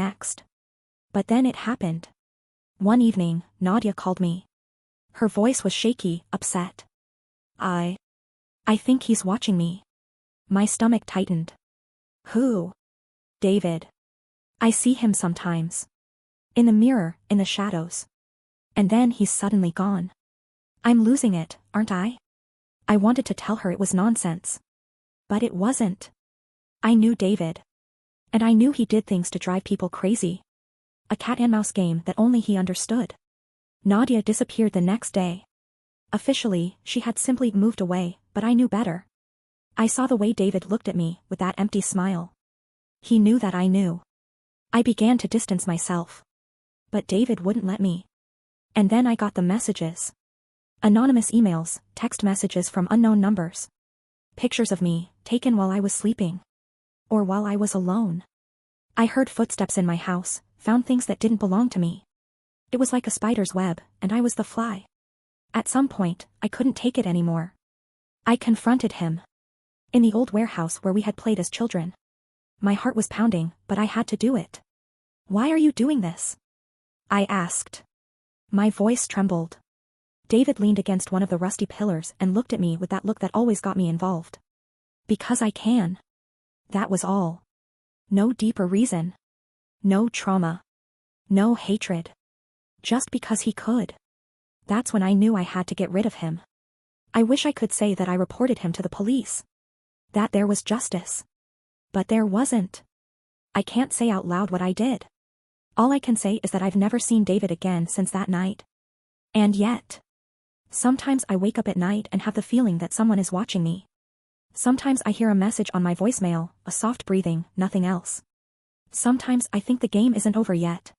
next. But then it happened. One evening, Nadia called me. Her voice was shaky, upset. I think he's watching me. My stomach tightened. Who? David. I see him sometimes. In the mirror, in the shadows. And then he's suddenly gone. I'm losing it, aren't I? I wanted to tell her it was nonsense. But it wasn't. I knew David. And I knew he did things to drive people crazy. A cat and mouse game that only he understood. Nadia disappeared the next day. Officially, she had simply moved away, but I knew better. I saw the way David looked at me, with that empty smile. He knew that I knew. I began to distance myself. But David wouldn't let me. And then I got the messages. Anonymous emails, text messages from unknown numbers. Pictures of me, taken while I was sleeping. Or while I was alone. I heard footsteps in my house, found things that didn't belong to me. It was like a spider's web, and I was the fly. At some point, I couldn't take it anymore. I confronted him. In the old warehouse where we had played as children. My heart was pounding, but I had to do it. Why are you doing this? I asked. My voice trembled. David leaned against one of the rusty pillars and looked at me with that look that always got me involved. Because I can. That was all. No deeper reason. No trauma. No hatred. Just because he could. That's when I knew I had to get rid of him. I wish I could say that I reported him to the police. That there was justice. But there wasn't. I can't say out loud what I did. All I can say is that I've never seen David again since that night. And yet. Sometimes I wake up at night and have the feeling that someone is watching me. Sometimes I hear a message on my voicemail, a soft breathing, nothing else. Sometimes I think the game isn't over yet.